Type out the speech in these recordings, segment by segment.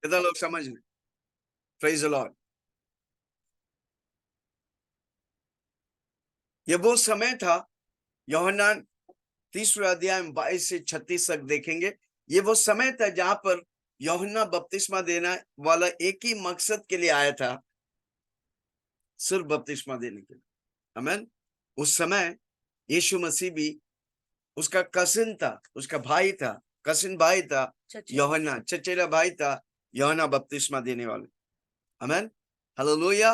कितना लोग समझ गए? Praise the Lord. ये वो समय था, यूहन्ना 30वां अध्याय 22 से 36 तक देखेंगे। ये वो समय था जहां पर यूहन्ना बपतिस्मा देना वाला एक ही मकसद के लिए आया था, सिर्फ बपतिस्मा देने के लिए। आमीन। उस समय यीशु मसीह भी, उसका कजिन था, उसका भाई था, कजिन भाई था यूहन्ना, चचेरा भाई था यूहन्ना बपतिस्मा देने वाले। आमीन, हालेलुया।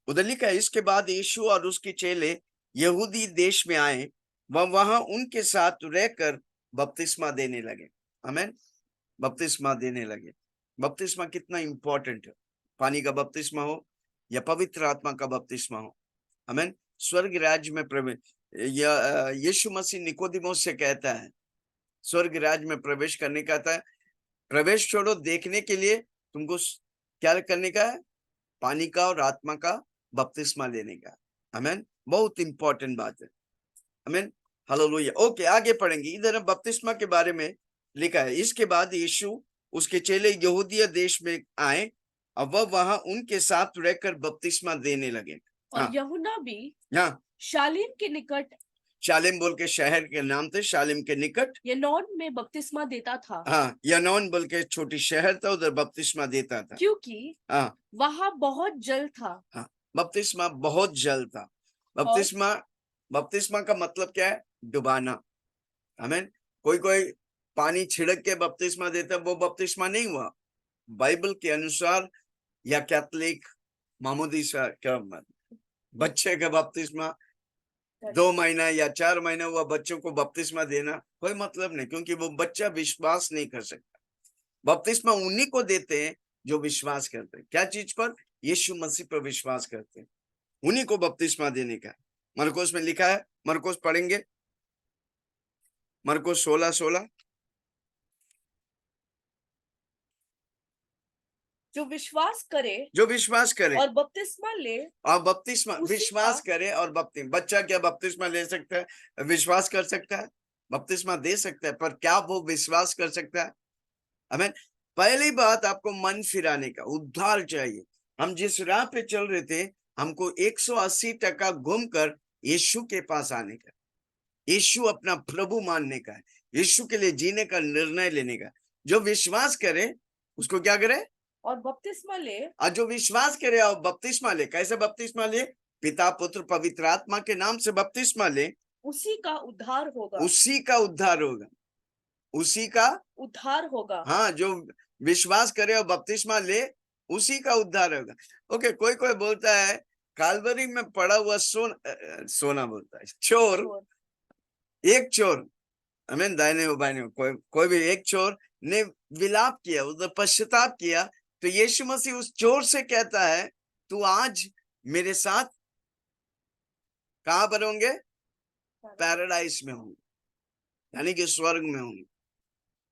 उधर लिखा है, इसके बाद यीशु और उसके चेले यहूदी देश में आए, वह वहां उनके साथ रहकर बपतिस्मा देने लगे। आमीन, बपतिस्मा देने लगे। बपतिस्मा कितना इंपॉर्टेंट है, पानी का बपतिस्मा हो या पवित्र आत्मा का बपतिस्मा हो। आमीन। स्वर्ग राज्य में प्रवेश, यीशु मसीह निकोदिमोस से कहता है, स्वर्ग राज्य में प्रवेश करने का था, प्रवेश छोड़ो, देखने के लिए तुमको क्या करने का है? पानी का और आत्मा का बपतिस्मा लेने का। आमीन, बहुत इंपॉर्टेंट बात है। आमीन, हालेलुया। ओके, आगे पढ़ेंगे। इधर बपतिस्मा के बारे में लिखा है, इसके बाद यीशु उसके चेले यहूदिया देश में आए और वह वहां उनके साथ रहकर बपतिस्मा देने लगे। और यूहन्ना भी हाँ, शालीम के निकट, शालेम बोल के शहर के नाम थे, शालेम के निकट यनौन में बपतिस्मा देता था। हाँ, यनौन बोल के छोटी शहर था, उधर बपतिस्मा देता था, क्योंकि हाँ, वहां बहुत जल था। हाँ, बपतिस्मा बहुत जल था। बपतिस्मा, बपतिस्मा का मतलब क्या है? डुबाना। आमीन। कोई कोई पानी छिड़क के बपतिस्मा देता, वो बपतिस्मा नहीं हुआ। बाइबल के अनुसार या कैथोलिक मामूदी सा क्या बच्चे का बपतिस्मा 2 महीना या 4 महीना हुआ बच्चों को बपतिस्मा देना कोई मतलब नहीं, क्योंकि वो बच्चा विश्वास नहीं कर सकता। बपतिस्मा उन्हीं को देते हैं जो विश्वास करते हैं। क्या चीज पर? यीशु मसीह पर विश्वास करते हैं, उन्हीं को बपतिस्मा देने का। मरकुस में लिखा है, मरकुस पढ़ेंगे, मरकुस 16:16। जो विश्वास करे जो विश्वास करे और बपतिस्मा ले, और बपतिस्मा, उसी विश्वास का करे और बपतिस्मा। बच्चा क्या बपतिस्मा ले सकता है? विश्वास कर सकता है, बपतिस्मा दे सकता है, पर क्या वो विश्वास कर सकता है? हमें पहली बात आपको मन फिराने का, उद्धार चाहिए। हम जिस राह पे चल रहे थे, हमको 180 घूमकर यीशु के पास आने का, यीशु अपना प्रभु मानने का है, यीशु के लिए जीने का निर्णय लेने का। जो विश्वास करे उसको क्या करे? और बपतिस्मा ले, और जो विश्वास करे और बपतिस्मा ले। कैसे बपतिस्मा ले? पिता पुत्र पवित्र आत्मा के नाम से बपतिस्मा ले, उसी का उद्धार होगा। उसी का उद्धार होगा, उसी का उद्धार होगा। हाँ, जो विश्वास करे और बपतिस्मा ले, उसी का उद्धार होगा। ओके, कोई कोई बोलता है कालवरी में पड़ा हुआ सोना बोलता है चोर, एक चोर, हमें दाहिने बाहिने कोई भी एक चोर ने विलाप किया, उधर पश्चाताप किया, तो यीशु मसीह उस चोर से कहता है, तू आज मेरे साथ कहां पर होंगे? पैराडाइज में होंगे, यानी कि स्वर्ग में होंगे।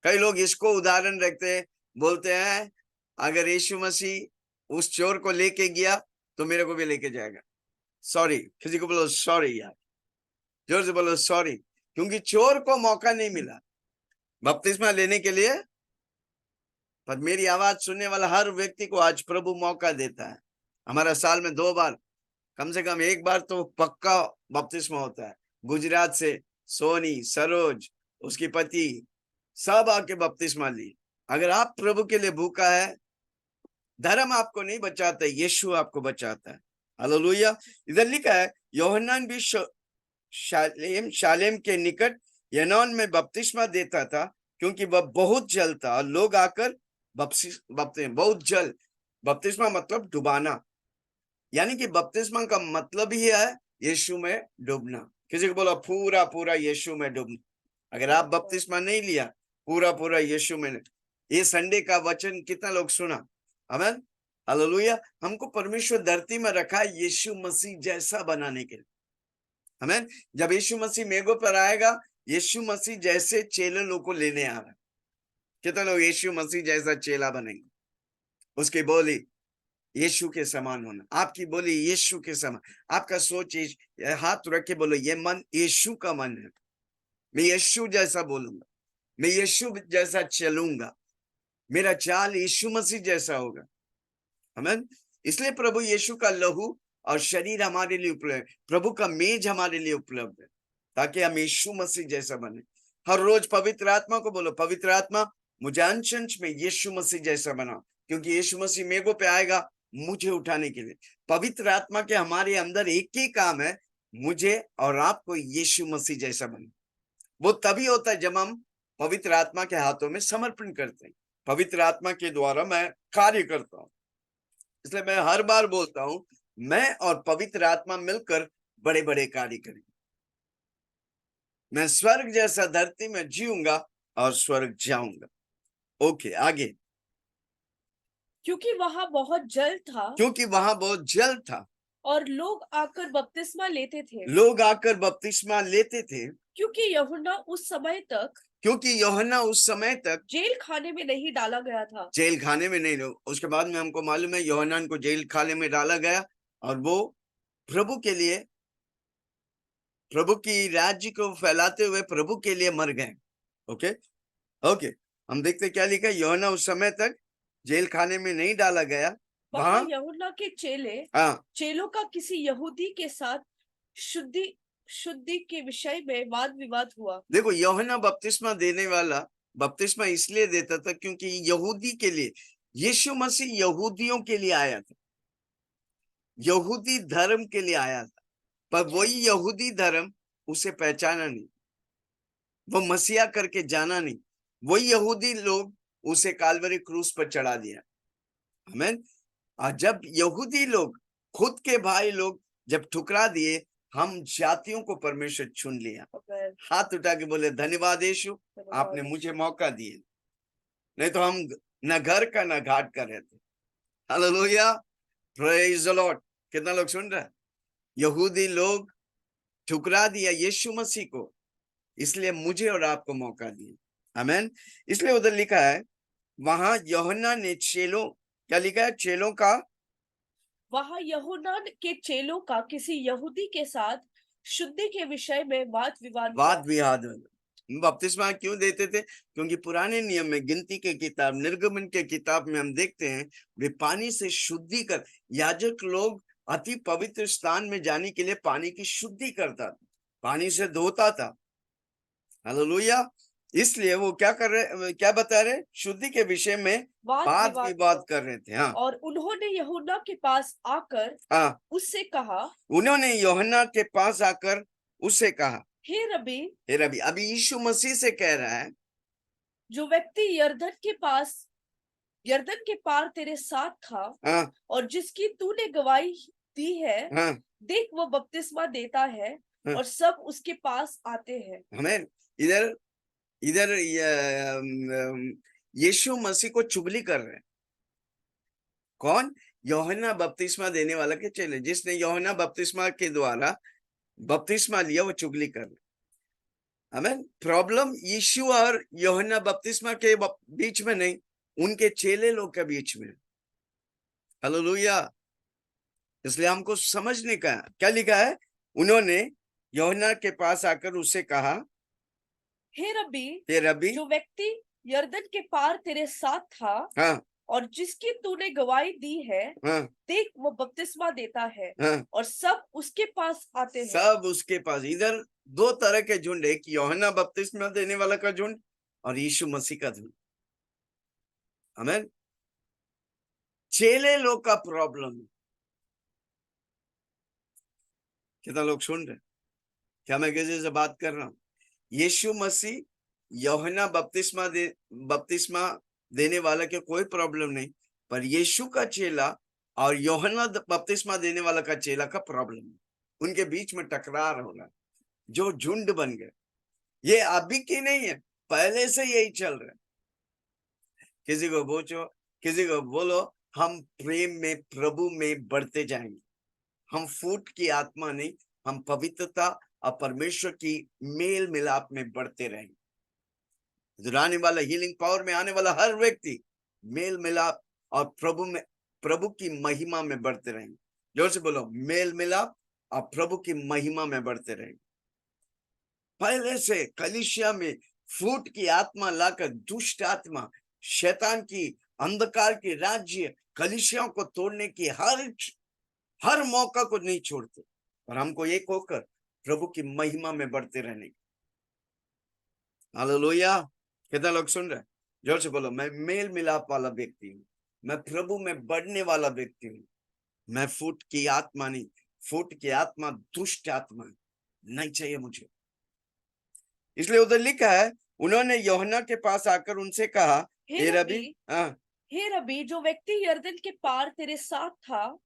कई लोग इसको उदाहरण रखते हैं, बोलते हैं अगर यीशु मसीह उस चोर को लेके गया तो मेरे को भी लेके जाएगा। सॉरी, किसी को बोलो सॉरी यार, जोर से बोलो सॉरी, क्योंकि चोर को मौका नहीं मिला बपतिस्मा लेने के लिए। पर मेरी आवाज सुनने वाला हर व्यक्ति को आज प्रभु मौका देता है। हमारा साल में 2 बार, कम से कम 1 बार तो पक्का बपतिस्मा होता है। गुजरात से सोनी, सरोज, उसकी पति, सब आके बपतिस्मा ली। अगर आप प्रभु के लिए भूखा है, धर्म आपको नहीं बचाता, यीशु आपको बचाता है। हालेलुया। इधर लिखा है, यूहन्ना भी शालेम के निकट यनौन में बपतिस्मा देता था, क्योंकि वह बहुत जल था और लोग आकर बहुत जल। बपतिस्मा मतलब डुबाना, यानी कि बपतिस्मा का मतलब ही है यीशु में डूबना। किसी को बोला पूरा पूरा यीशु में डूबना। अगर आप बपतिस्मा नहीं लिया पूरा पूरा यीशु में, ये संडे का वचन कितना लोग सुना? आमीन, हालेलुया। हमको परमेश्वर धरती में रखा है यीशु मसीह जैसा बनाने के लिए। आमीन। जब यीशु मसीह मेघों पर आएगा, यीशु मसीह जैसे चेले लोग को लेने आ रहा है। कितना लोग यीशु मसीह जैसा चेला बनेंगे? उसकी बोली यीशु के समान होना, आपकी बोली यीशु के समान, आपका सोच, हाथ रख के बोलो ये मन यीशु का मन है। मैं यीशु जैसा बोलूंगा, मैं यीशु जैसा चलूंगा, मेरा चाल यीशु मसीह जैसा होगा। आमीन। इसलिए प्रभु यीशु का लहू और शरीर हमारे लिए उपलब्ध है, प्रभु का मेज हमारे लिए उपलब्ध है, ताकि हम यीशु मसीह जैसा बने। हर रोज पवित्र आत्मा को बोलो, पवित्र आत्मा मुझे अंश अंश में यीशु मसीह जैसा बना, क्योंकि यीशु मसीह मेघों पे आएगा मुझे उठाने के लिए। पवित्र आत्मा के हमारे अंदर एक ही काम है, मुझे और आपको यीशु मसीह जैसा बने। वो तभी होता है जब हम पवित्र आत्मा के हाथों में समर्पण करते हैं। पवित्र आत्मा के द्वारा मैं कार्य करता हूँ। इसलिए मैं हर बार बोलता हूं, मैं और पवित्र आत्मा मिलकर बड़े बड़े कार्य करेंगे। मैं स्वर्ग जैसा धरती में जीऊंगा और स्वर्ग जाऊंगा। ओके, आगे। क्योंकि वहां बहुत जल था क्योंकि वहां बहुत जल था, और लोग आकर बपतिस्मा लेते थे, लोग आकर बपतिस्मा लेते थे, क्योंकि यूहन्ना उस समय तक क्योंकि यूहन्ना उस समय तक जेल खाने में नहीं डाला गया था। जेल खाने में नहीं रहो। उसके बाद में हमको मालूम है यूहन्ना को जेल खाने में डाला गया और वो प्रभु के लिए, प्रभु की राज्य को फैलाते हुए प्रभु के लिए मर गए। ओके ओके, हम देखते क्या लिखा है, यूहन्ना उस समय तक जेल खाने में नहीं डाला गया। वहां वहां यूहन्ना के हाँ, चेलों का किसी यहूदी के साथ शुद्धि शुद्धि के विषय में वाद विवाद हुआ। देखो यूहन्ना बपतिस्मा देने वाला बपतिस्मा इसलिए देता था क्योंकि यहूदी के लिए, यीशु मसीह यहूदियों के लिए आया था, यहूदी धर्म के लिए आया था, पर वही यहूदी धर्म उसे पहचाना नहीं, वो मसीहा करके जाना नहीं। वही यहूदी लोग उसे काल्वरी क्रूस पर चढ़ा दिया। आमीन। और जब यहूदी लोग, खुद के भाई लोग जब ठुकरा दिए, हम जातियों को परमेश्वर चुन लिया। अगर हाथ उठा के बोले धन्यवाद यीशु, आपने मुझे मौका दिए, नहीं तो हम न घर का न घाट का रहते। Hallelujah, praise the Lord. कितना लोग सुन रहे हैं? यहूदी लोग ठुकरा दिया यीशु मसीह को, इसलिए मुझे और आपको मौका दिया। आमीन। इसलिए उधर लिखा है, वहां यूहन्ना ने चेलों, क्या लिखा है, चेलों का, वहां यूहन्ना के चेलों का किसी यहूदी के साथ शुद्धि के विषय में वाद विवाद हुआ। वाद विवाद। बपतिस्मा क्यों देते थे? क्योंकि पुराने नियम में, गिनती के किताब, निर्गमन के किताब में हम देखते हैं, वे पानी से शुद्धि कर, याजक लोग अति पवित्र स्थान में जाने के लिए पानी की शुद्धि करता था, पानी से धोता था। हालेलुया। इसलिए वो क्या कर रहे, क्या बता रहे, शुद्धि के विषय में वाद विवाद कर रहे थे। हाँ और उन्होंने यूहन्ना के पास आकर हाँ, उससे कहा, उन्होंने यूहन्ना के पास आकर उससे कहा, हे रबी, हे रबी। अभी यीशु मसीह से कह रहा है, जो व्यक्ति यरदन के पार तेरे साथ था हाँ और जिसकी तूने गवाही दी है, हाँ देख वो बपतिस्मा देता है हाँ। और सब उसके पास आते हैं। हमें इधर इधर यीशु मसीह को चुगली कर रहे हैं। कौन? यूहन्ना बपतिस्मा देने वाला के चेले, जिसने यूहन्ना बपतिस्मा के द्वारा बपतिस्मा लिया, वो चुगली कर रहे। हमें प्रॉब्लम यीशु और यूहन्ना बपतिस्मा के बीच में नहीं, उनके चेले लोग के बीच में। हालेलुया। इसलिए हमको समझने का, क्या लिखा है, उन्होंने यूहन्ना के पास आकर उससे कहा, हे रबी, हे रबी, जो व्यक्ति यरदन के पार तेरे साथ था हाँ और जिसकी तूने गवाही दी है, हाँ देख वो बपतिस्मा देता है हाँ, और सब उसके पास आते हैं। सब उसके पास। इधर दो तरह के झुंड, एक यूहन्ना बपतिस्मा देने वाला का झुंड और यीशु मसीह का झुंड। आमीन। चेले लोग का प्रॉब्लम, कितना लोग सुन रहे? क्या मैं किसी से बात कर रहा हूं? यीशु मसीह, यूहन्ना बपतिस्मा देने वाला के कोई प्रॉब्लम नहीं, पर यीशु का चेला और यूहन्ना बपतिस्मा देने वाला का चेला का प्रॉब्लम है। उनके बीच में टकरार हो रहा है, जो झुंड बन गए। ये अभी की नहीं है, पहले से यही चल रहा है। किसी को पूछो, किसी को बोलो, हम प्रेम में, प्रभु में बढ़ते जाएंगे। हम फूट की आत्मा नहीं, हम पवित्रता और परमेश्वर की मेल मिलाप में बढ़ते रहेंगे। इधर आने वाला, हीलिंग पावर में आने वाला हर व्यक्ति मेल मिलाप और प्रभु की महिमा में बढ़ते रहेंगे। जोर से बोलो, मेल मिलाप और प्रभु की महिमा में बढ़ते रहेंगे। पहले से कलीसिया में फूट की आत्मा लाकर दुष्ट आत्मा शैतान की, अंधकार के राज्य, कलीसियाओं को तोड़ने की हर मौका को नहीं छोड़ते, और हमको एक होकर प्रभु की महिमा में बढ़ते रहने की। हालेलुया। कितना लोग सुन रहे हैं? जोर से बोलो, मैं मेल मिलाप वाला व्यक्ति हूँ, मैं प्रभु में बढ़ने वाला व्यक्ति हूँ। मैं फूट की आत्मा नहीं, फूट की आत्मा दुष्ट आत्मा नहीं चाहिए मुझे। इसलिए उधर लिखा है, उन्होंने यूहन्ना के पास आकर उनसे कहा, हे रबी, रबी, हाँ हे रबी, जो व्यक्ति यरदन के पार तेरे साथ था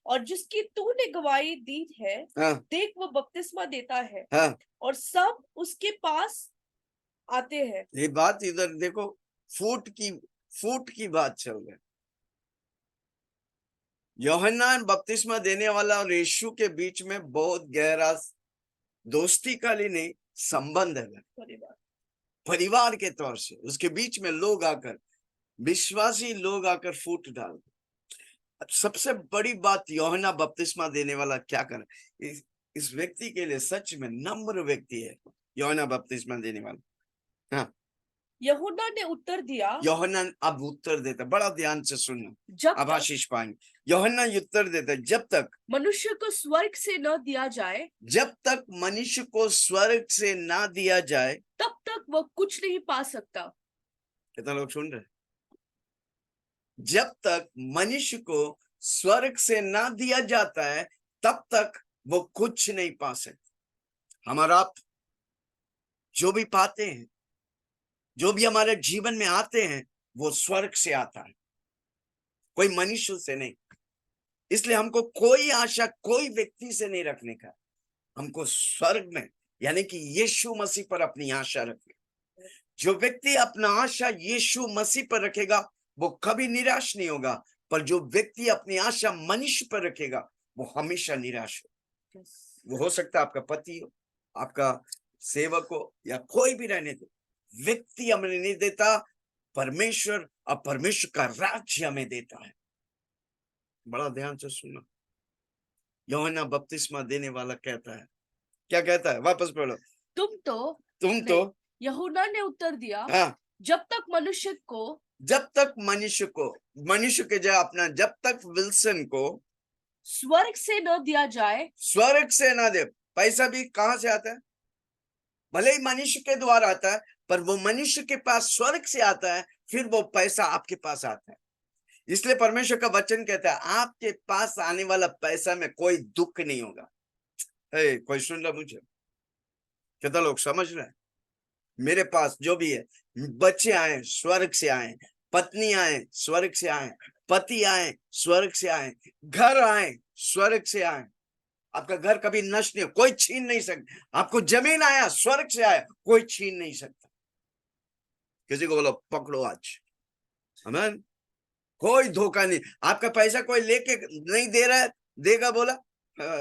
और जिसकी तूने गवाही दी है, हाँ देख वो बपतिस्मा देता है हाँ, और सब उसके पास आते हैं। ये बात इधर देखो, फूट की बात चल रही है। यूहन्ना बपतिस्मा देने वाला और यीशु के बीच में बहुत गहरा दोस्ती का ही नहीं, संबंध है। परिवार के तौर से उसके बीच में लोग आकर, विश्वासी लोग आकर फूट डाल। सबसे बड़ी बात, यूहन्ना बपतिस्मा देने वाला क्या करे, इस व्यक्ति के लिए सच में नम्र व्यक्ति है यूहन्ना बपतिस्मा देने वाला। हाँ, यूहन्ना ने उत्तर दिया, यूहन्ना अब उत्तर देता, बड़ा ध्यान से सुनना, जब अब तक आशीष पाएंगे। यूहन्ना उत्तर देता, जब तक मनुष्य को स्वर्ग से न दिया जाए, जब तक मनुष्य को स्वर्ग से ना दिया जाए, तब तक वह कुछ नहीं पा सकता। कितना लोग सुन रहे? जब तक मनुष्य को स्वर्ग से ना दिया जाता है, तब तक वो कुछ नहीं पा सकते। हमारा आप जो भी पाते हैं, जो भी हमारे जीवन में आते हैं, वो स्वर्ग से आता है, कोई मनुष्य से नहीं। इसलिए हमको कोई आशा कोई व्यक्ति से नहीं रखने का, हमको स्वर्ग में यानी कि यीशु मसीह पर अपनी आशा रखनी। जो व्यक्ति अपना आशा यीशु मसीह पर रखेगा, वो कभी निराश नहीं होगा। पर जो व्यक्ति अपनी आशा मनुष्य पर रखेगा, वो हमेशा निराश हो। वो हो सकता है आपका पति हो, आपका सेवक हो, या कोई भी रहने दो, व्यक्ति हमें नहीं देता, परमेश्वर, और परमेश्वर का राज्य हमें देता है। बड़ा ध्यान से सुनना। यूहन्ना बपतिस्मा देने वाला कहता है, क्या कहता है? वापस पढ़ो। तुम तो यूहन्ना ने उत्तर दिया, हाँ, जब तक मनुष्य को मनुष्य के जगह अपना, जब तक विल्सन को स्वर्ग से न दिया जाए, स्वर्ग से ना दे। पैसा भी कहां से आता है? भले ही मनुष्य के द्वारा आता है, पर वो मनुष्य के पास स्वर्ग से आता है, फिर वो पैसा आपके पास आता है। इसलिए परमेश्वर का वचन कहता है, आपके पास आने वाला पैसा में कोई दुख नहीं होगा। कोई सुन रहा मुझे? कितना लोग समझ रहे हैं? मेरे पास जो भी है, बच्चे आए स्वर्ग से आए, पत्नी आए स्वर्ग से आए, पति आए स्वर्ग से आए, घर आए स्वर्ग से आए। आपका घर कभी नष्ट नहीं, कोई छीन नहीं सकता। आपको जमीन आया स्वर्ग से आया, कोई छीन नहीं सकता। किसी को बोलो पकड़ो आज, आमीन। कोई धोखा नहीं। आपका पैसा कोई लेके नहीं दे रहा है, देगा बोला,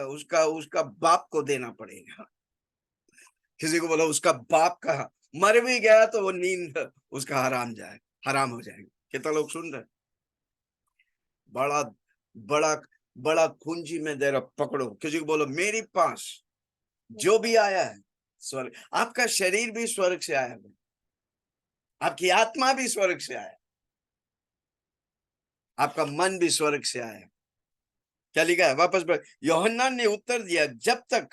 उसका बाप को देना पड़ेगा। किसी को बोला उसका बाप का मर भी गया तो वो नींद उसका हराम हो जाएगा। कितना लोग सुन रहे? बड़ा बड़ा बड़ा कुंजी में दे रहा, पकड़ो। किसी को बोलो मेरे पास जो भी आया है स्वर्ग। आपका शरीर भी स्वर्ग से आया है, आपकी आत्मा भी स्वर्ग से आया, आपका मन भी स्वर्ग से आया। क्या लिखा है? वापस पढ़। यूहन्ना ने उत्तर दिया, जब तक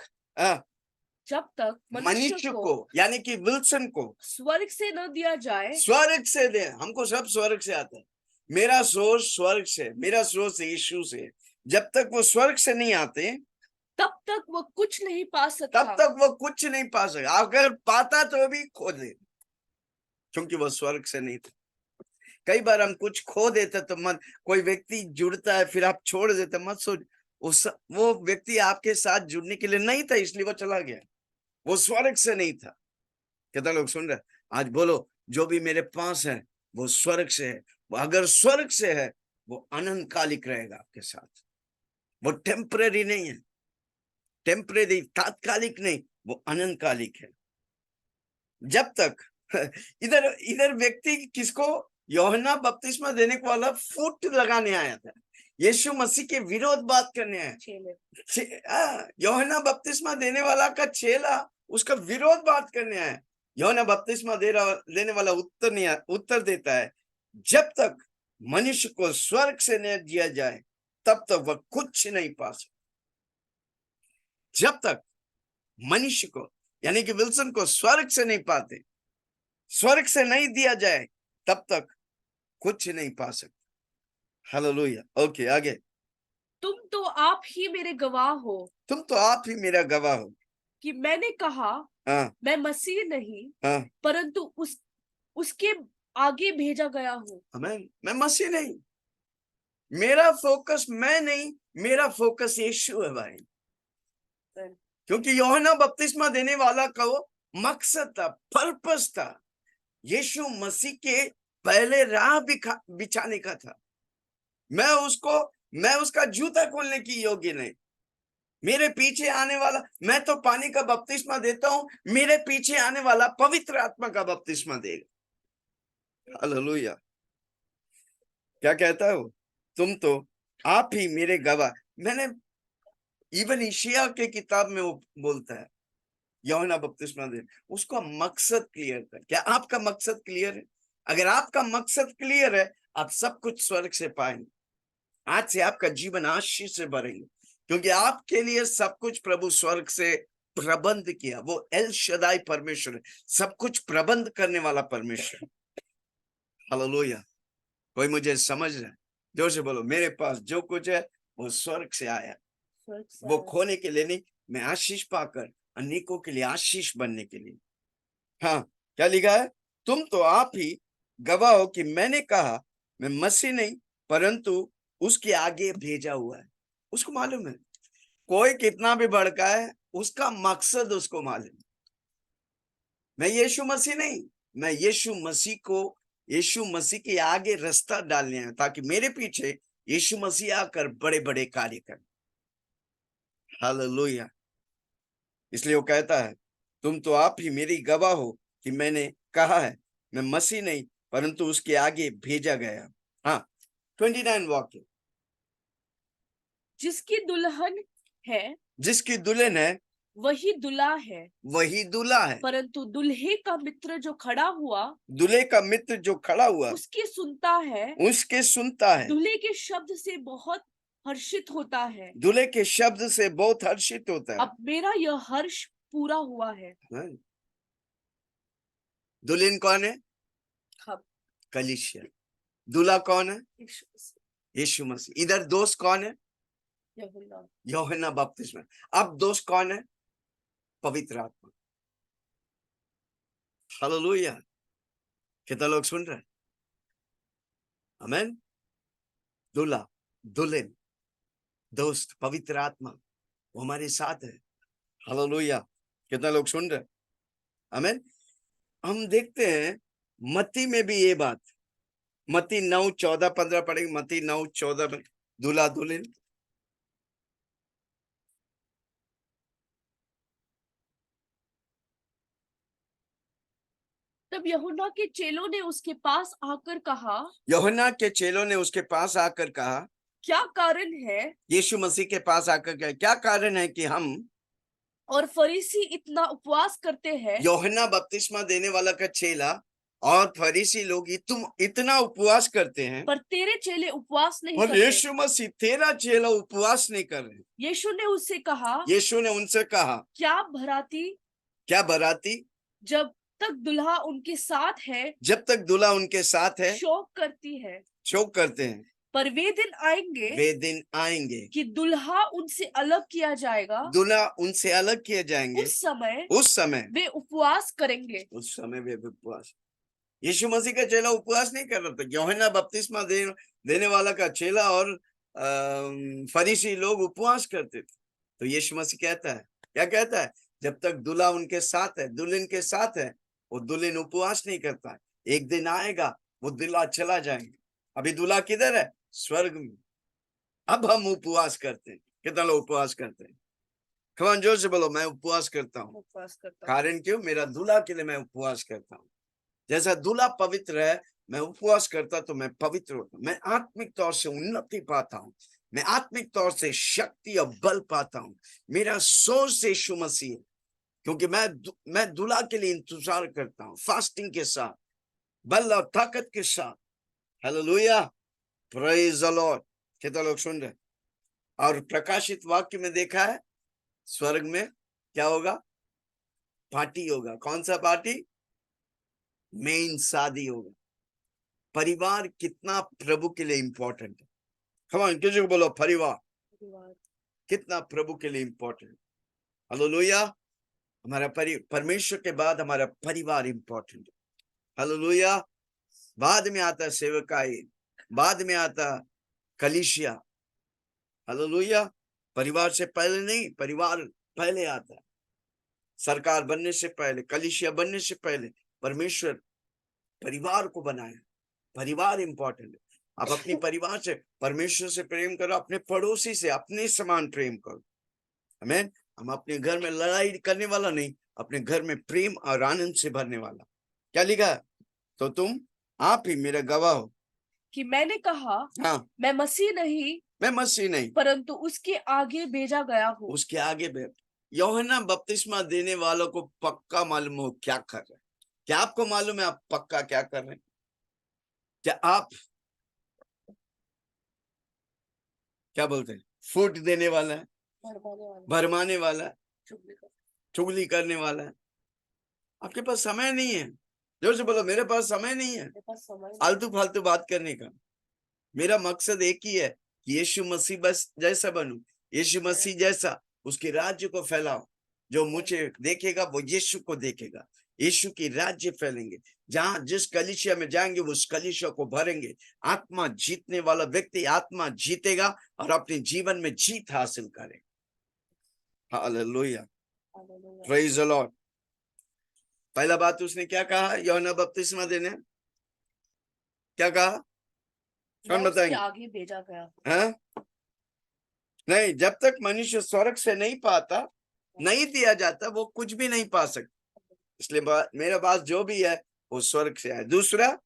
मनुष्य को यानी कि विल्सन को स्वर्ग से न दिया जाए, स्वर्ग से दे। हमको सब स्वर्ग से आता है। मेरा सोर्स स्वर्ग से, मेरा सोर्स यीशु से। जब तक वो स्वर्ग से नहीं आते, तब तक वो कुछ नहीं पा सकता। तब तक वो कुछ नहीं पा सकता। अगर पाता तो भी खो दे, क्योंकि वो स्वर्ग से नहीं था। कई बार हम कुछ खो देते तो मन, कोई व्यक्ति जुड़ता है फिर आप छोड़ देते, मत सोच वो व्यक्ति आपके साथ जुड़ने के लिए नहीं था, इसलिए वो चला गया। वो स्वर्ग से नहीं था। कितना लोग सुन रहे? आज बोलो, जो भी मेरे पास है वो स्वर्ग से है। वो अगर स्वर्ग से है, वो अनंतकालिक रहेगा आपके साथ। वो टेम्परेरी नहीं है, टेम्परेरी तात्कालिक नहीं, वो अनंतकालिक है। जब तक इधर व्यक्ति किसको? यूहन्ना बपतिस्मा देने वाला फुट लगाने आया था, यीशु मसीह के विरोध बात करने आया। यूहन्ना बपतिस्मा देने वाला का चेला उसका विरोध बात करने आया। यूहन्ना बपतिस्मा देने वाला उत्तर देता है, जब तक मनुष्य को स्वर्ग से न दिया जाए तब तक वह कुछ नहीं पा सकता। जब तक मनुष्य को यानी कि विल्सन को स्वर्ग से नहीं पाते, स्वर्ग से नहीं दिया जाए तब तक कुछ नहीं पा सकते। हालेलुया। ओके, आगे। तुम तो आप ही मेरे गवाह हो तुम तो आप ही मेरा गवाह हो कि मैंने कहा हाँ मैं मसीह नहीं हाँ परंतु उसके आगे भेजा गया हूँ। आमीन। मैं मसीह नहीं, मेरा फोकस मैं नहीं, मेरा फोकस यीशु है भाई। क्योंकि यूहन्ना बपतिस्मा देने वाला का वो मकसद था, पर्पस था, यीशु मसीह के पहले राह बिछाने का था। मैं उसका जूता खोलने की योग्य नहीं। मेरे पीछे आने वाला, मैं तो पानी का बपतिस्मा देता हूं, मेरे पीछे आने वाला पवित्र आत्मा का बपतिस्मा देगा। हालेलुया। क्या कहता है वो? तुम तो आप ही मेरे गवाह। मैंने इवन ईशिया के किताब में वो बोलता है, यूहन्ना बपतिस्मा दे, उसका मकसद क्लियर था। क्या आपका मकसद क्लियर है? अगर आपका मकसद क्लियर है, आप सब कुछ स्वर्ग से पाएंगे। आज से आपका जीवन आशीष से भरेंगे, क्योंकि आपके लिए सब कुछ प्रभु स्वर्ग से प्रबंध किया। वो एल शदाई परमेश्वर है, सब कुछ प्रबंध करने वाला परमेश्वर। हालेलुया। कोई मुझे समझ रहा है? जोर से बोलो, मेरे पास जो कुछ है वो स्वर्ग से आया, वो खोने के लिए नहीं, मैं आशीष पाकर अनेकों के लिए आशीष बनने के लिए। हाँ, क्या लिखा है? तुम तो आप ही गवाह हो कि मैंने कहा मैं मसीह नहीं परंतु उसके आगे भेजा हुआ है। उसको मालूम है, कोई कितना भी भड़काए, उसका मकसद उसको मालूम। मैं यीशु मसीह नहीं, मैं यीशु मसीह के आगे रास्ता डालने आया, ताकि मेरे पीछे यीशु मसीह आकर बड़े बड़े कार्य करें। हालेलुया। इसलिए वो कहता है, तुम तो आप ही मेरी गवाह हो कि मैंने कहा है मैं मसीह नहीं परंतु उसके आगे भेजा गया। हाँ, 29 वाक्य। जिसकी दुल्हन है जिसकी दुल्हन है वही दूल्हा है, वही दूल्हा है। परंतु दूल्हे का मित्र जो खड़ा हुआ दूल्हे का मित्र जो खड़ा हुआ उसकी सुनता है, उसके सुनता है, दूल्हे के शब्द से बहुत हर्षित होता है। दूल्हे के शब्द से बहुत हर्षित होता है। अब मेरा यह हर्ष पूरा हुआ है। हाँ। दुल्हन कौन है? हम कलीसिया। दूल्हा कौन है? यीशु मसीह, यीशु मसीह। इधर दोस्त कौन है? यूहन्ना। यूहन्ना बपतिस्मा। अब दोस्त कौन है? पवित्र आत्मा। हालेलुया। कितना लोग सुन रहे हैं? आमीन। दूल्हा, दुल्हन, दोस्त, पवित्र आत्मा, वो हमारे साथ है। हालेलुया। कितना लोग सुन रहे हैं? आमीन। हम देखते हैं मत्ती में भी ये बात, मत्ती 9:14-15 पढ़ेंगे। मत्ती 9:14 में दूल्हा दुल्हन। तब यूहन्ना के चेलों ने उसके पास आकर कहा, यूहन्ना के चेलों ने उसके पास आकर कहा, क्या कारण है यीशु मसीह के पास आकर कहा, क्या कारण है कि हम और फरीसी इतना उपवास करते हैं, यूहन्ना बपतिस्मा देने वाला का चेला और फरीसी लोग तुम इतना उपवास करते हैं, पर तेरे चेले उपवास नहीं और करते। यीशु मसीह तेरा चेला उपवास नहीं कर रहे। यीशु ने उससे कहा, यीशु ने उनसे कहा, क्या बराती जब तक दुल्हा उनके साथ है जब तक दूल्हा उनके साथ है शोक करती है, शोक करते हैं, पर वे दिन आएंगे वे दिन आएंगे कि दुल्हा उनसे अलग किया जाएगा, दूल्हा उनसे अलग किए जाएंगे। उस समय वे उपवास करेंगे। उस समय वे उपवास। यीशु मसीह का चेला उपवास नहीं कर रहा था, यूहन्ना बपतिस्मा देने वाला का चेला और फरीसी लोग उपवास करते थे। तो यीशु मसीह कहता है, क्या कहता है? जब तक दूल्हा उनके साथ है, दुल्हन के साथ है, वो दुल्हन उपवास नहीं करता है। एक दिन आएगा वो दूल्हा चला जाएंगे। अभी दूल्हा किधर है? स्वर्ग में। अब हम उपवास करते हैं। कितना लोग उपवास करते हैं? कमान जोर से बोलो, मैं उपवास करता हूँ। कारण क्यों? मेरा दूल्हा के लिए मैं उपवास करता हूँ। जैसा दूल्हा पवित्र है, मैं उपवास करता तो मैं पवित्र होता हूँ। मैं आत्मिक तौर से उन्नति पाता हूँ, मैं आत्मिक तौर से शक्ति और बल पाता हूँ। मेरा सोर्स यीशु मसीह है, क्योंकि मैं दूल्हा के लिए इंतजार करता हूँ, फास्टिंग के साथ, बल और ताकत के साथ। Hallelujah, praise the Lord. कितना लोग सुन रहे? और प्रकाशित वाक्य में देखा है स्वर्ग में क्या होगा? पार्टी होगा। कौन सा पार्टी? मेन शादी होगा। परिवार कितना प्रभु के लिए इंपॉर्टेंट है। कमान किसी को बोलो परिवार कितना प्रभु के लिए इंपॉर्टेंट। हालेलुया, हमारा परमेश्वर के बाद हमारा परिवार इंपॉर्टेंट है। हालेलुया, बाद में आता सेवकाई, बाद में आता कलीसिया। हालेलुया, परिवार से पहले नहीं, परिवार पहले आता है। सरकार बनने से पहले, कलीसिया बनने से पहले परमेश्वर परिवार को बनाया। परिवार इंपॉर्टेंट है। आप अपनी परिवार से, परमेश्वर से प्रेम करो, अपने पड़ोसी से अपने समान प्रेम करो। आमीन। हम अपने घर में लड़ाई करने वाला नहीं, अपने घर में प्रेम और आनंद से भरने वाला। क्या लिखा? तो तुम आप ही मेरा गवाह हो कि मैंने कहा, हाँ, मैं मसीह नहीं मैं मसीह नहीं परंतु उसके आगे भेजा गया हूँ। उसके आगे बैठ। यूहन्ना बपतिस्मा देने वालों को पक्का मालूम हो क्या कर रहे हैं। क्या आपको मालूम है आप पक्का क्या कर रहे हैं? क्या आप क्या बोलते हैं? फूट देने वाला है, भरमाने वाला है, चुगली करने वाला है। आपके पास समय नहीं है। जोर से बोलो, मेरे पास समय नहीं है आलतू फालतू बात करने का। मेरा मकसद एक ही है कि यीशु मसीह बस जैसा बनूं, यीशु मसीह जैसा उसके राज्य को फैलाओ। जो मुझे देखेगा वो यीशु को देखेगा। यीशु की राज्य फैलेंगे। जहां जिस कलीसिया में जाएंगे वो उस कलीसिया को भरेंगे। आत्मा जीतने वाला व्यक्ति आत्मा जीतेगा और अपने जीवन में जीत हासिल करेगा। Hallelujah, praise the Lord. पहला बात उसने क्या कहा? यूहन्ना बपतिस्मा देने क्या कहा? कौन मैं उसके बताएंगे? आगे भेजा गया हूँ। हाँ? नहीं, जब तक मनुष्य स्वर्ग से नहीं पाता, नहीं दिया जाता, वो कुछ भी नहीं पा सकता। इसलिए मेरे पास जो भी है वो स्वर्ग से है। दूसरा,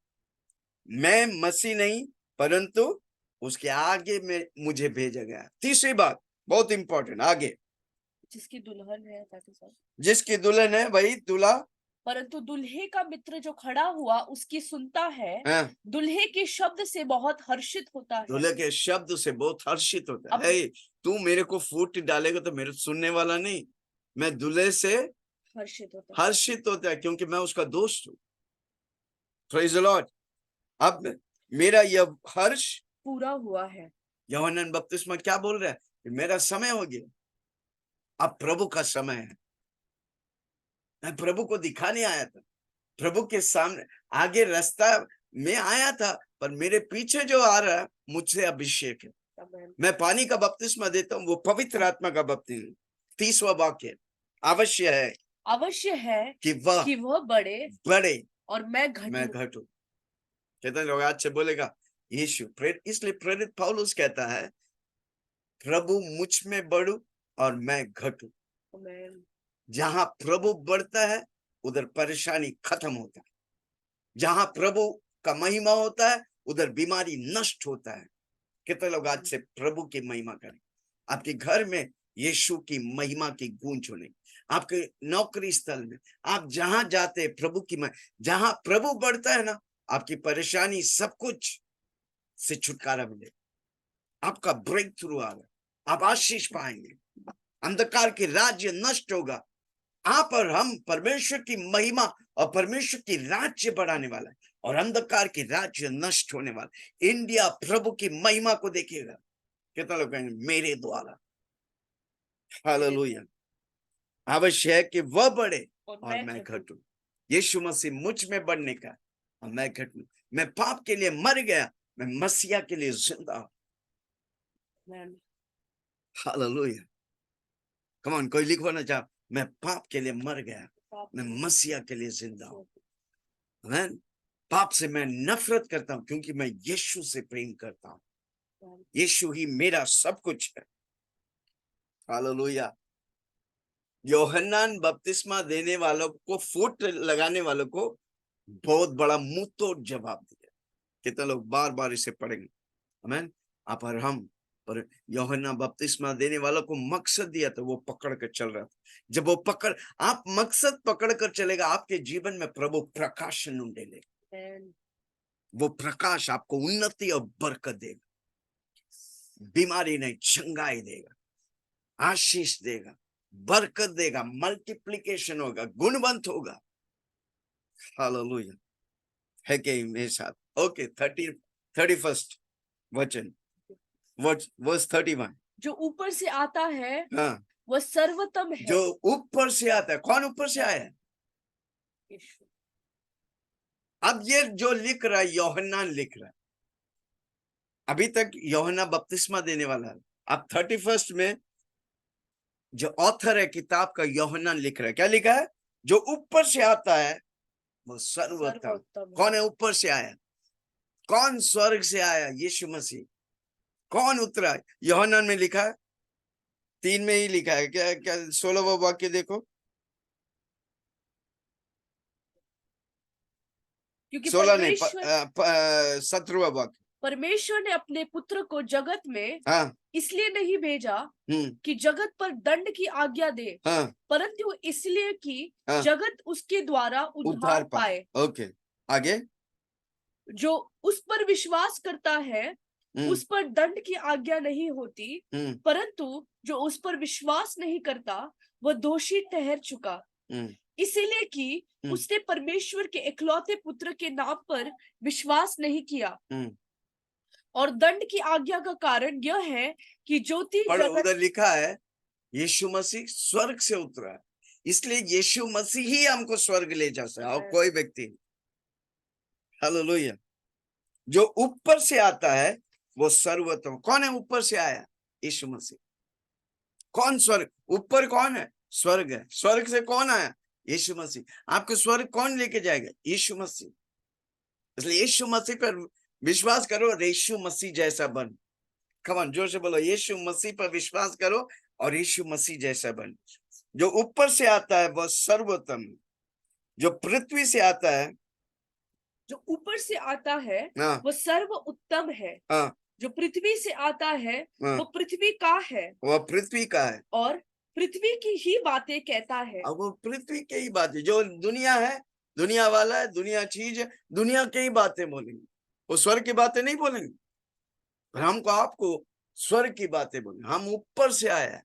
मैं मसीह नहीं परंतु उसके आगे में मुझे भेजा गया। तीसरी बात बहुत इंपॉर्टेंट, आगे जिसकी दुल्हन है, जिसकी दुल्हन है वही दूल्हा। परंतु दुल्हे का मित्र जो खड़ा हुआ उसकी सुनता है, हाँ, दुल्हे के शब्द से बहुत हर्षित होता है। दूल्हे के शब्द से बहुत हर्षित होता है। अब हे, तू मेरे को फूट डालेगा तो मेरे सुनने वाला नहीं, मैं दूल्हे से हर्षित होता है क्योंकि मैं उसका दोस्त हूँ। Praise the Lord. अब मेरा यह हर्ष पूरा हुआ है। यूहन्ना बपतिस्मा क्या बोल रहा है? मेरा समय हो गया, अब प्रभु का समय है। मैं प्रभु को दिखाने आया था, प्रभु के सामने आगे रास्ता में आया था, पर मेरे पीछे जो आ रहा है मुझसे अभिषेक है। मैं पानी का बपतिस्मा देता हूँ, वो पवित्र आत्मा का बपतिस्मा। 30वां वाक्य, अवश्य है कि वह बड़े और मैं घटूं। कितने लोग आज से बोलेगा यीशु इसलिए प्रेरित पौलुस कहता है प्रभु मुझ में बढ़ू और मैं घटूं। जहां प्रभु बढ़ता है उधर परेशानी खत्म होता है। जहां प्रभु का महिमा होता है उधर बीमारी नष्ट होता है। कितने लोग आज से प्रभु की महिमा करें? आपके घर में यीशु की महिमा की गूंज होने, आपके नौकरी स्थल में, आप जहां जाते प्रभु की जहां प्रभु बढ़ता है ना, आपकी परेशानी सब कुछ से छुटकारा मिले, आपका ब्रेक थ्रू आ रहा, आप आशीष पाएंगे, अंधकार के राज्य नष्ट होगा। आप और हम परमेश्वर की महिमा और परमेश्वर की राज्य बढ़ाने वाला है और अंधकार की राज्य नष्ट होने वाला। इंडिया प्रभु की महिमा को देखेगा। कितना लोग कहेंगे मेरे द्वारा? हालेलुया। अवश्य है कि वह बढ़े और मैं घटूं। यीशु मसीह मुझ में बढ़ने का और मैं घटूं। मैं पाप के लिए मर गया, मैं मसीहा के लिए जिंदा हूं। हालेलुया। कम ऑन, कोई लिखो ना चाह, मैं पाप के लिए मर गया, मैं मसीहा के लिए जिंदा हूं। आमीन। पाप से मैं नफरत करता हूं क्योंकि मैं यीशु से प्रेम करता हूं। यीशु ही मेरा सब कुछ है। हालेलुया। यूहन्ना बपतिस्मा देने वालों को, फूट लगाने वालों को बहुत बड़ा मुंह तोड़ जवाब दिया। कितने लोग बार बार इसे पढ़ेंगे? आमीन। आप और हम, पर यूहन्ना बपतिस्मा देने वालों को मकसद दिया था, वो पकड़ कर चल रहा था। जब वो आप मकसद पकड़ कर चलेगा, आपके जीवन में प्रभु प्रकाशन ढूंढेगा। वो प्रकाश आपको उन्नति और बरकत देगा, बीमारी नहीं, चंगाई देगा, आशीष देगा, बरकत देगा, मल्टीप्लिकेशन होगा, गुणवंत होगा। हालेलुया। है कि मेरे साथ? ओके, 31 वचन, वर्स 31। जो ऊपर से आता है हाँ, वह सर्वोत्तम है। जो ऊपर से आता है। कौन ऊपर से आया है? यीशु। अब ये जो लिख रहा है यूहन्ना लिख रहा है। अभी तक यूहन्ना बपतिस्मा देने वाला है। अब 31 में जो ऑथर है किताब का यूहन्ना लिख रहा है। क्या लिखा है? जो ऊपर से आता है वो सर्वोत्तम। सर्वोत्तम कौन है ऊपर से आया? कौन स्वर्ग से आया? यीशु मसीह। कौन उतरा? यूहन्ना में लिखा है, 3 में ही लिखा है। क्या क्या 16वां वाक्य देखो। क्योंकि 16 नहीं, परमेश्वर 17वां वाक्य। परमेश्वर ने अपने पुत्र को जगत में हाँ, इसलिए नहीं भेजा हम्म, कि जगत पर दंड की आज्ञा दे, हाँ, परंतु इसलिए कि हाँ, जगत उसके द्वारा उद्धार पाए। ओके, आगे। जो उस पर विश्वास करता है हम्म, उस पर दंड की आज्ञा नहीं होती, हम्म, परंतु जो उस पर विश्वास नहीं करता वह दोषी ठहर चुका, हम्म, इसीलिए कि उसने परमेश्वर के इकलौते पुत्र के नाम पर विश्वास नहीं किया। हम्म। और दंड की आज्ञा का कारण यह है कि ज्योति पर जगत उधर लिखा है यीशु मसीह स्वर्ग से उतरा है, इसलिए यीशु मसीह ही हमको स्वर्ग ले जा सकता है और कोई व्यक्ति नहीं। हालेलुया। जो ऊपर से आता है वो सर्वोत्तम। कौन है ऊपर से आया? यीशु मसीह। कौन स्वर्ग? ऊपर कौन है? स्वर्ग है। स्वर्ग से कौन आया? यीशु मसीह। आपको स्वर्ग कौन लेके जाएगा? यीशु मसीह। इसलिए यीशु मसीह पर विश्वास करो और यीशु मसीह जैसा बन। कमान जोर से बोलो, यीशु मसीह पर विश्वास करो और यीशु मसीह जैसा बन। जो ऊपर से आता है वह सर्वोत्तम है। जो पृथ्वी से आता है, जो ऊपर से आता है हाँ, वह सर्व उत्तम है। हाँ, जो पृथ्वी से आता है हाँ, वो पृथ्वी का है वह पृथ्वी का है और पृथ्वी की ही बातें कहता है। और वो पृथ्वी की ही बात है। जो दुनिया है, दुनिया वाला है, दुनिया चीज है, दुनिया की ही बातें बोलेंगे। वो स्वर्ग की बातें नहीं बोलेंगे। पर हमको आपको स्वर्ग की बातें बोलेंगे। हम ऊपर से आए हैं।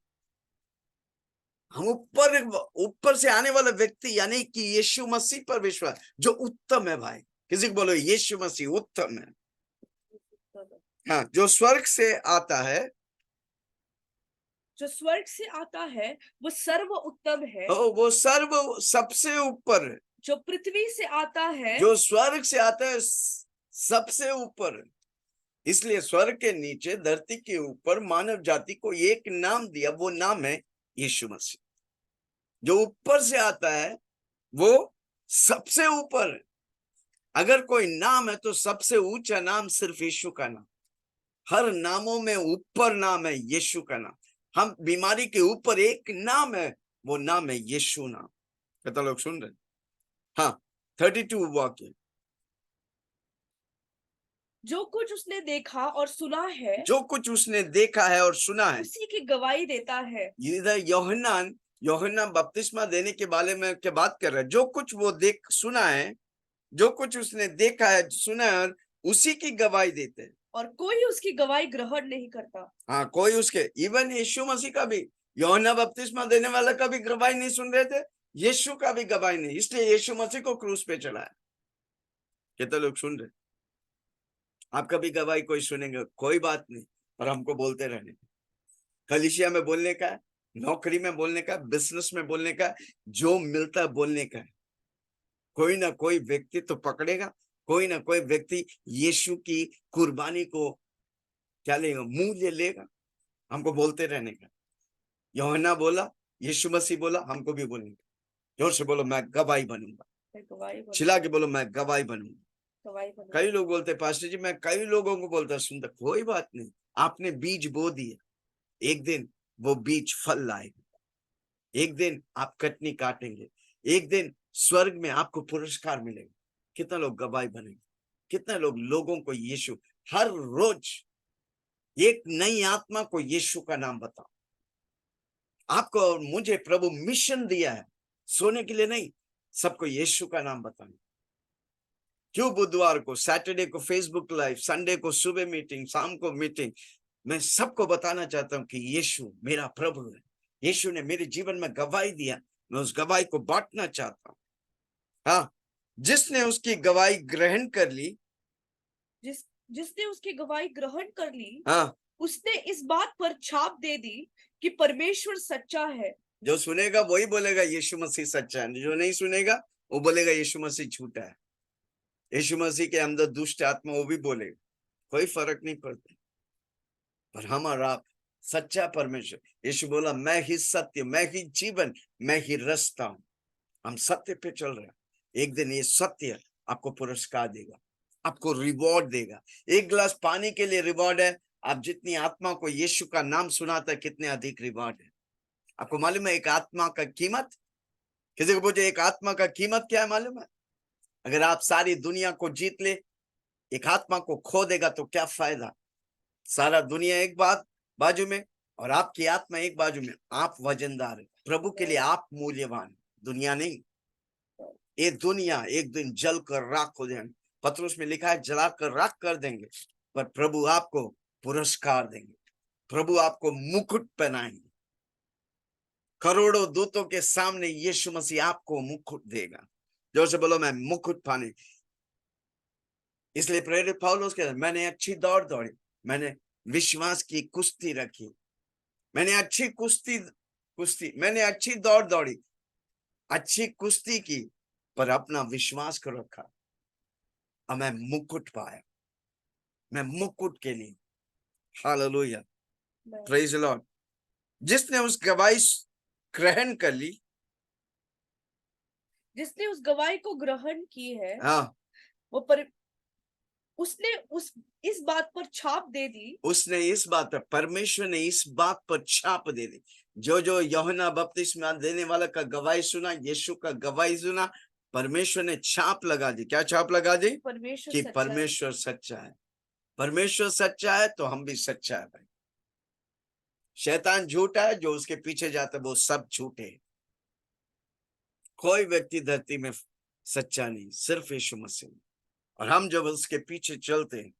हम ऊपर से आने वाला व्यक्ति यानी कि यीशु मसीह पर विश्वास, जो उत्तम है भाई। किसी को बोलो यीशु मसीह उत्तम है। हाँ, जो स्वर्ग से आता है, जो स्वर्ग से आता है वो सर्व उत्तम है। वो सर्व सबसे ऊपर है। जो पृथ्वी से आता है जो स्वर्ग से आता है सबसे ऊपर है। इसलिए स्वर्ग के नीचे, धरती के ऊपर मानव जाति को एक नाम दिया, वो नाम है यीशु मसीह। जो ऊपर से आता है वो सबसे ऊपर है। अगर कोई नाम है तो सबसे ऊंचा नाम सिर्फ यीशु का नाम। हर नामों में ऊपर नाम है यीशु का नाम। हम बीमारी के ऊपर एक नाम है, वो नाम है यीशु नाम। कितना लोग सुन रहे? हाँ, 32 वाक्य। जो कुछ उसने देखा और सुना है जो कुछ उसने देखा है और सुना है, उसी की गवाही देता है। इधर यूहन्ना बपतिस्मा देने के बारे में क्या बात कर रहा है? जो कुछ वो सुना है, जो कुछ उसने देखा है, सुना है, और उसी की गवाही देते हैं। और कोई उसकी गवाही ग्रहण नहीं करता। हाँ, कोई उसके, इवन यीशु मसीह का भी, यूहन्ना बपतिस्मा देने वाला का भी गवाही नहीं सुन रहे थे, यीशु का भी गवाही नहीं। इसलिए यीशु मसीह को क्रूस पे चढ़ाया। कितने लोग सुन रहे? आपका भी गवाही कोई सुनेंगे, कोई बात नहीं, पर हमको बोलते रहने। कलीसिया में बोलने का, नौकरी में बोलने का, बिजनेस में बोलने का, जो मिलता है बोलने का। कोई ना कोई व्यक्ति तो पकड़ेगा, कोई ना कोई व्यक्ति यीशु की कुर्बानी को क्या लेगा? मूल्य लेगा। हमको बोलते रहने का। यूहन्ना बोला, यीशु मसीह बोला, हमको भी बोलेंगे। जोर से बोलो, मैं गवाही बनूंगा। मैं गवाही चिल्ला के बोलो, मैं गवाही बनूंगा। गवाही बनूंगा। कई लोग बोलते पास्टर जी, मैं कई लोगों को बोलता सुनता, कोई बात नहीं। आपने बीज बो दिया, एक दिन वो बीज फल लाएगा। एक दिन आप कटनी काटेंगे, एक दिन स्वर्ग में आपको पुरस्कार मिलेगा। कितना लोग गवाही बनेंगे? कितना लोग लोगों को यीशु, हर रोज एक नई आत्मा को यीशु का नाम बताओ। आपको और मुझे प्रभु मिशन दिया है, सोने के लिए नहीं, सबको यीशु का नाम बताना। क्यों बुधवार को, सैटरडे को फेसबुक लाइव, संडे को सुबह मीटिंग, शाम को मीटिंग? मैं सबको बताना चाहता हूं कि यीशु मेरा प्रभु है। यीशु ने मेरे जीवन में गवाही दिया, मैं उस गवाही को बांटना चाहता हूं। हाँ, जिसने उसकी गवाही ग्रहण कर ली, जिसने उसकी गवाही ग्रहण कर ली, हाँ, उसने इस बात पर छाप दे दी कि परमेश्वर सच्चा है। जो सुनेगा वही बोलेगा यीशु मसीह सच्चा है, जो नहीं सुनेगा वो बोलेगा यीशु मसीह झूठा है। यीशु मसीह के अंदर दुष्ट आत्मा वो भी बोलेगा, कोई फर्क नहीं पड़ता। पर हम और आप सच्चा परमेश्वर, यीशु बोला मैं ही सत्य, मैं ही जीवन, मैं ही रास्ता हूं। हम सत्य पे चल रहे हैं। एक दिन ये सत्य आपको पुरस्कार देगा, आपको रिवॉर्ड देगा। एक गिलास पानी के लिए रिवॉर्ड है, आप जितनी आत्मा को यीशु का नाम सुनाता है कितने अधिक रिवॉर्ड है। आपको मालूम है एक आत्मा का कीमत? किसी को पूछे एक आत्मा का कीमत क्या है मालूम है? अगर आप सारी दुनिया को जीत ले, एक आत्मा को खो देगा तो क्या फायदा? सारा दुनिया एक बाजू में और आपकी आत्मा एक बाजू में। आप वजनदार है, प्रभु के लिए आप मूल्यवान, दुनिया नहीं। ये दुनिया एक दिन जल कर राख हो जाएंगे। पत्रुस में लिखा है जलाकर राख कर देंगे, पर प्रभु आपको पुरस्कार देंगे, प्रभु आपको मुकुट पहनाएंगे। करोड़ों दूतों के सामने यीशु मसीह आपको मुकुट देगा। जोर से बोलो मैं मुकुट पाने। इसलिए प्रेरित पौलुस कहता है मैंने अच्छी दौड़ दौड़ी, मैंने विश्वास की कुश्ती रखी, मैंने अच्छी मैंने अच्छी दौड़ दौड़ी, अच्छी कुश्ती की, पर अपना विश्वास को रखा और मैं मुकुट पाया। मैं मुकुट के लिए, हालेलुया, प्रेज द लॉर्ड। जिसने उस गवाही ग्रहण कर ली, जिसने उस गवाही को ग्रहण की है, हाँ, उसने इस बात पर छाप दे दी। उसने इस बात पर, परमेश्वर ने इस बात पर छाप दे दी। जो यूहन्ना बपतिस्मा देने वाला का गवाही सुना, यीशु का गवाही सुना, परमेश्वर ने छाप लगा दी। क्या छाप लगा दी? कि परमेश्वर सच्चा है। परमेश्वर सच्चा है तो हम भी सच्चा है भाई। शैतान झूठा है, जो उसके पीछे जाता है वो सब झूठे। कोई व्यक्ति धरती में सच्चा नहीं, सिर्फ यीशु मसीह। और हम जब उसके पीछे चलते हैं,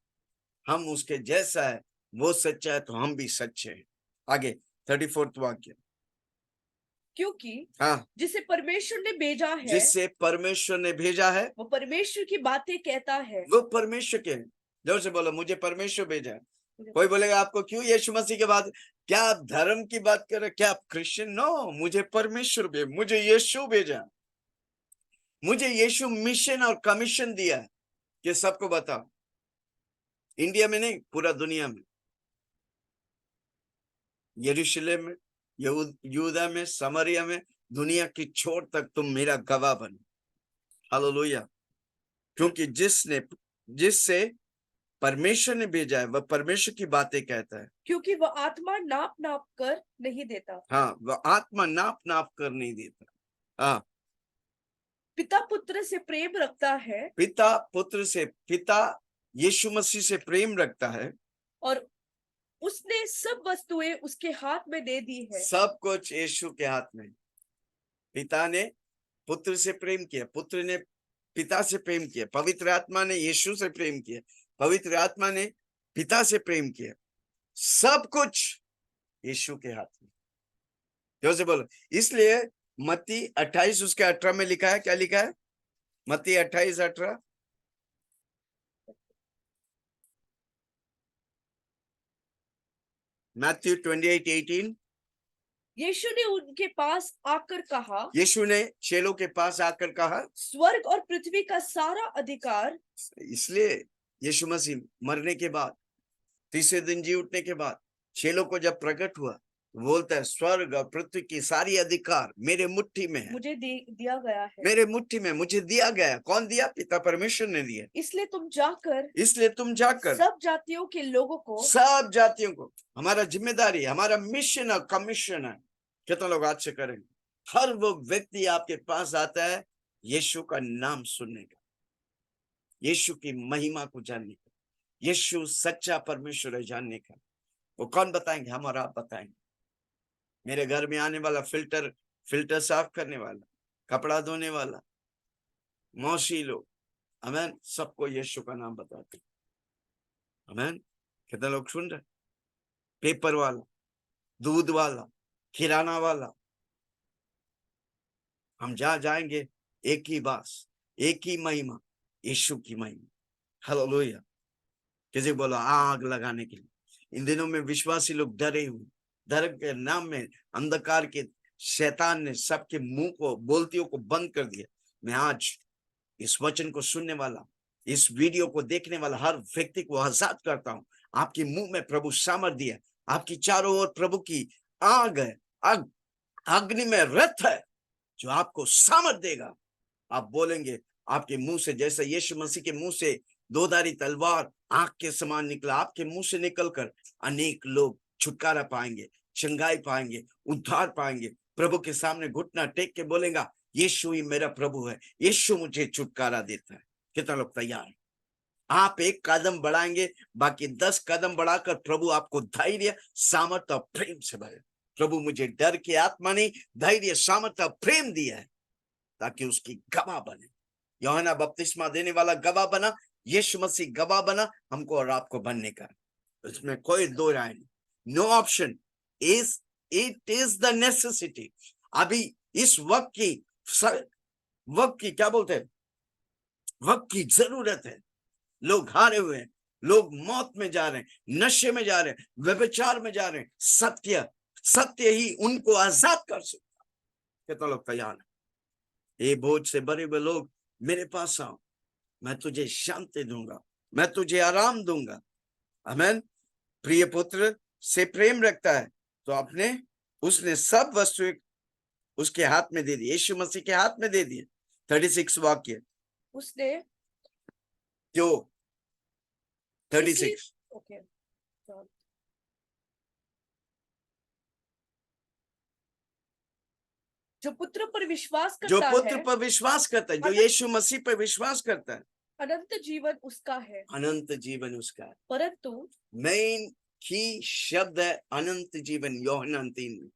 हम उसके जैसा है, वो सच्चा है तो हम भी सच्चे हैं। आगे 34वां वाक्य, क्योंकि हाँ, जिसे परमेश्वर ने भेजा है, जिससे परमेश्वर ने भेजा है, वो परमेश्वर की बातें कहता है। वो परमेश्वर के। जोर से बोलो मुझे परमेश्वर भेजा है। कोई बोलेगा आपको क्यों यीशु मसीह के बाद, क्या आप धर्म की बात कर रहे, क्या आप क्रिश्चियन? नो, मुझे परमेश्वर भेजा, मुझे यीशु भेजा, मुझे यीशु मिशन और कमीशन दिया है कि सबको बताओ। इंडिया में नहीं, पूरा दुनिया में, यरूशलेम में, यहूदा में, समरिया में, दुनिया की छोर तक तुम मेरा गवाह बनो। हालेलुया। क्योंकि जिससे परमेश्वर ने भेजा है वह परमेश्वर की बातें कहता है। क्योंकि वह आत्मा नाप नाप कर नहीं देता। हाँ, वह आत्मा नाप नाप कर नहीं देता। हाँ, पिता पुत्र से प्रेम रखता है, पिता यीशु मसीह से प्रेम रखता है, और उसने सब वस्तुएं उसके हाथ में दे दी है। सब कुछ यीशु के हाथ में। पिता ने पुत्र से प्रेम किया, पुत्र ने पिता से प्रेम किया, पवित्र आत्मा ने यीशु से प्रेम किया, पवित्र आत्मा ने पिता से प्रेम किया। सब कुछ यीशु के हाथ में। जैसे बोलो, इसलिए मत्ती 28 उसके 18 में लिखा है, क्या लिखा है? मत्ती 28:18, मैथ्यू 28:18। यीशु ने उनके पास आकर कहा, यीशु ने चेलों के पास आकर कहा, स्वर्ग और पृथ्वी का सारा अधिकार। इसलिए यीशु मसीह मरने के बाद, तीसरे दिन जी उठने के बाद चेलों को जब प्रकट हुआ, बोलता है स्वर्ग और पृथ्वी की सारी अधिकार मेरे मुट्ठी में है, मुझे दिया गया है। मेरे मुट्ठी में, मुझे दिया गया। कौन दिया? पिता परमेश्वर ने दिया। इसलिए तुम जाकर सब जातियों के लोगों को, सब जातियों को, हमारा जिम्मेदारी, हमारा मिशन और कमीशन है। कितना लोग आज से करेंगे? हर वो व्यक्ति आपके पास आता है यीशु का नाम सुनने का, यीशु की महिमा को जानने का, यीशु सच्चा परमेश्वर है जानने का। वो कौन बताएंगे? हम और आप बताएंगे। मेरे घर में आने वाला फिल्टर साफ करने वाला, कपड़ा धोने वाला, मौसी लोग, आमेन। सबको यीशु का नाम बताते, आमेन। कितने लोग सुन रहे? पेपर वाला, दूध वाला, किराना वाला, हम जहां जाएंगे एक ही बात, एक ही महिमा, यीशु की महिमा। हालेलुया। किसी बोलो आग लगाने के लिए। इन दिनों में विश्वासी लोग डरे हुए, डर के नाम में अंधकार के शैतान ने सबके मुंह को, बोलतियों को बंद कर दिया। मैं आज इस वचन को सुनने वाला, इस वीडियो को देखने वाला हर व्यक्ति को आजाद करता हूं। आपके मुंह में प्रभु सामर्थ्य है, आपकी चारों ओर प्रभु की आग है, आग, अग्नि में रथ है जो आपको सामर्थ देगा। आप बोलेंगे, आपके मुंह से, जैसे यीशु मसीह के मुंह से दोधारी तलवार आग के समान निकला, आपके मुंह से निकलकर अनेक लोग छुटकारा पाएंगे, चंगाई पाएंगे, उद्धार पाएंगे। प्रभु के सामने घुटना टेक के बोलेगा, यीशु ही मेरा प्रभु है, यीशु मुझे छुटकारा देता है। कितना लोग तैयार है? आप एक कदम बढ़ाएंगे, बाकी 10 कदम बढ़ाकर प्रभु आपको धैर्य, सामर्थ्य और प्रेम से भरे। प्रभु मुझे डर की आत्मा नहीं, धैर्य, सामर्थ्य और प्रेम दिया है ताकि उसकी गवाह बने। यूहन्ना बपतिस्मा देने वाला गवाह बना, यीशु मसीह गवाह बना, हमको और आपको बनने का। इसमें कोई दो राय नहीं, no option, it is the necessity. अभी इस वक्त की क्या बोलते हैं, वक्त की जरूरत है। लोग हारे हुए हैं, लोग मौत में जा रहे हैं, नशे में जा रहे हैं, व्यभिचार में जा रहे हैं। सत्य ही उनको आजाद कर सकता। कितना लोग तैयार है? ये बोझ से भरे हुए लोग मेरे पास आओ, मैं तुझे शांति दूंगा, मैं तुझे आराम दूंगा। आमीन। प्रिय पुत्र से प्रेम रखता है तो अपने, उसने सब वस्तु उसके हाथ में दे दी, यीशु मसीह के हाथ में दे दिए। 36 वाक्य, उसने जो 36 ओके, जो पुत्र पर विश्वास जो करता पुत्र है, पर विश्वास करता है, जो यीशु मसीह पर विश्वास करता है, अनंत जीवन उसका है। अनंत जीवन उसका है। परंतु मेन की शब्द है अनंत जीवन। यूहन्ना 3 में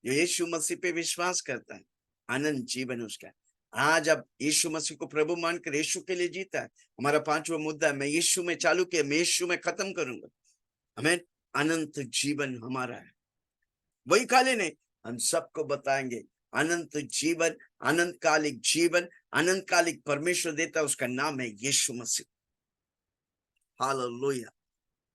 जो यीशु मसीह पे विश्वास करता है, अनंत जीवन उसका है। आज अब यीशु मसीह को प्रभु मानकर यीशु के लिए जीता है। हमारा 5वां मुद्दा है, मैं यीशु में चालू किया, मैं यीशु में खत्म करूंगा। हमें अनंत जीवन हमारा है, वही खाली नहीं, हम सबको बताएंगे अनंत जीवन, अनंतकालिक जीवन, अनंतकालिक परमेश्वर देता है, उसका नाम है यीशु मसीह। हालेलुया।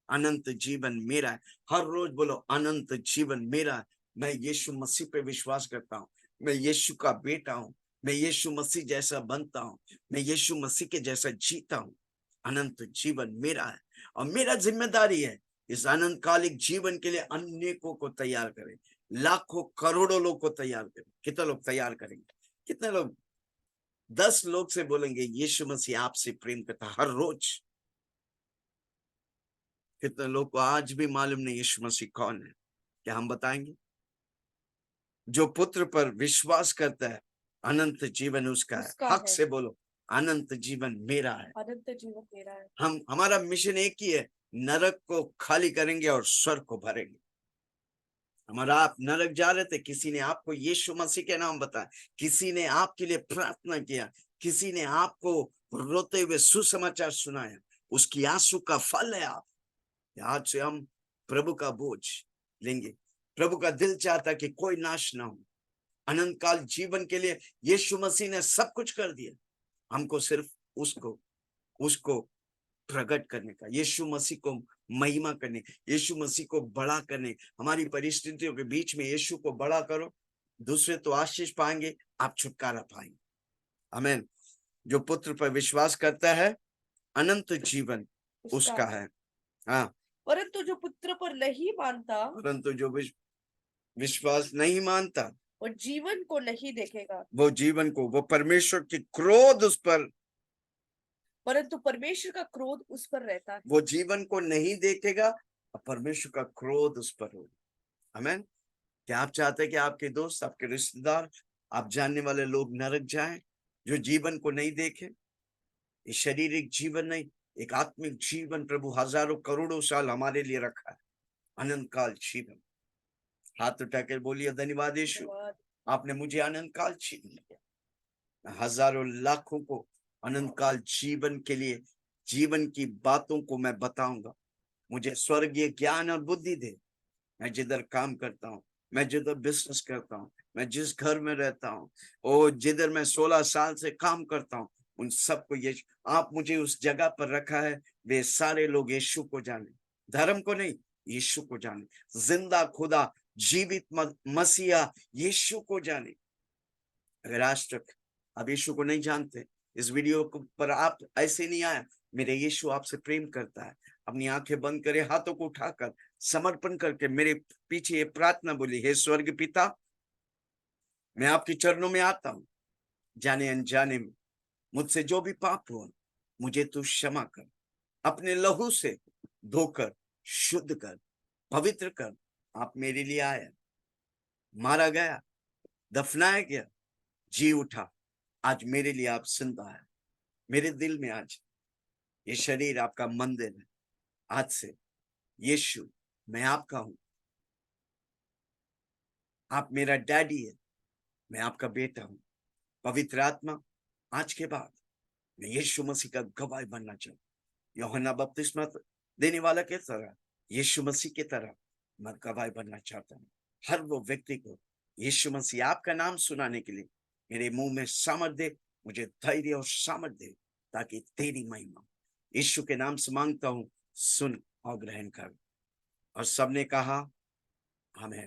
अनंत जीवन मेरा है। हर रोज बोलो, अनंत जीवन मेरा है। मैं यीशु मसीह पे विश्वास करता हूँ, मैं यीशु का बेटा हूँ, मैं यीशु मसीह जैसा बनता हूँ, मैं यीशु मसीह के जैसा जीता हूँ। अनंत जीवन मेरा है और मेरा जिम्मेदारी है इस अनंतकालिक जीवन के लिए अनेकों को तैयार करें, लाखों करोड़ों लोग को तैयार करें। कितने लोग तैयार करेंगे? कितने लोग? 10 लोग से बोलेंगे यीशु मसीह आपसे प्रेम करता हर रोज। कितने लोग को आज भी मालूम नहीं यीशु मसीह कौन है? क्या हम बताएंगे? जो पुत्र पर विश्वास करता है, अनंत जीवन उसका है। हक से बोलो, अनंत जीवन मेरा है। अनंत जीवन मेरा है। हमारा मिशन एक ही है, नरक को खाली करेंगे और स्वर्ग को भरेंगे। हमारा, आप नरक जा रहे थे, किसी ने आपको यीशु मसीह के नाम बताया, किसी ने आपके लिए प्रार्थना किया, किसी ने आपको रोते हुए सुसमाचार सुनाया, उसकी आंसू का फल है आप। आज से हम प्रभु का बोझ लेंगे। प्रभु का दिल चाहता कि कोई नाश ना हो। अनंत काल जीवन के लिए यीशु मसीह ने सब कुछ कर दिया, हमको सिर्फ उसको प्रकट करने का, यीशु मसीह को महिमा करने, यीशु मसीह को बड़ा करने। हमारी परिस्थितियों के बीच में यीशु को बड़ा करो, दूसरे तो आशीष पाएंगे, आप छुटकारा पाएंगे। आमीन। जो पुत्र पर विश्वास करता है, अनंत जीवन उसका है। हाँ, परंतु जो पुत्र पर नहीं मानता, परंतु जो विश्वास नहीं मानता, वो जीवन को नहीं देखेगा, वो जीवन को, वो परमेश्वर की क्रोध उस पर, परंतु परमेश्वर का क्रोध उस पर रहता है। वो जीवन को नहीं देखेगा और परमेश्वर का क्रोध उस पर होगा। आमीन। क्या आप चाहते हैं कि आपके दोस्त, आपके रिश्तेदार, आप जानने वाले लोग नरक जाएं, जो जीवन को नहीं देखे? ये शारीरिक जीवन नहीं, एक आत्मिक जीवन प्रभु हजारों करोड़ों साल हमारे लिए रखा है, अनंत काल जीवन। हाथ उठाकर बोलिए, धन्यवाद यीशु, आपने मुझे अनंत काल जीवन दिया। हजारों लाखों को अनंत काल जीवन के लिए जीवन की बातों को मैं बताऊंगा। मुझे स्वर्गीय ज्ञान और बुद्धि दे। मैं जिधर काम करता हूँ, मैं जिधर बिजनेस करता हूँ, मैं जिस घर में रहता हूँ, और जिधर मैं 16 साल से काम करता हूँ, उन सबको यीशु, आप मुझे उस जगह पर रखा है, वे सारे लोग यीशु को जाने, धर्म को नहीं, यीशु को जाने। जिंदा खुदा, जीवित मसीहा यीशु को जाने। अगर आज तक आप यीशु को नहीं जानते, इस वीडियो पर आप ऐसे नहीं आए, मेरे यीशु आपसे प्रेम करता है। अपनी आंखें बंद करे, हाथों को उठाकर समर्पण करके मेरे पीछे ये प्रार्थना बोली, हे स्वर्ग पिता, मैं आपके चरणों में आता हूँ। जाने अनजाने में मुझसे जो भी पाप हुआ, मुझे तू क्षमा कर, अपने लहू से धोकर शुद्ध कर, पवित्र कर। आप मेरे लिए आया, मारा गया, दफनाया गया, जी उठा, आज मेरे लिए आप जिंदा है। मेरे दिल में आज ये शरीर आपका मंदिर है। आज से यीशु, मैं आपका हूं, आप मेरा डैडी है, मैं आपका बेटा हूं। पवित्र आत्मा, आज के बाद मैं यीशु मसीह का गवाह बनना चाहूँ। यूहन्ना बपतिस्मा देने वाला की तरह, यीशु मसीह की तरह मैं गवाह बनना चाहता हूँ। हर वो व्यक्ति को यीशु मसीह आपका नाम सुनाने के लिए मेरे मुंह में सामर्थ दे, मुझे धैर्य और सामर्थ दे, ताकि तेरी महिमा, यीशु के नाम से मांगता हूँ, सुन और ग्रहण कर। और सबने कहा आमीन।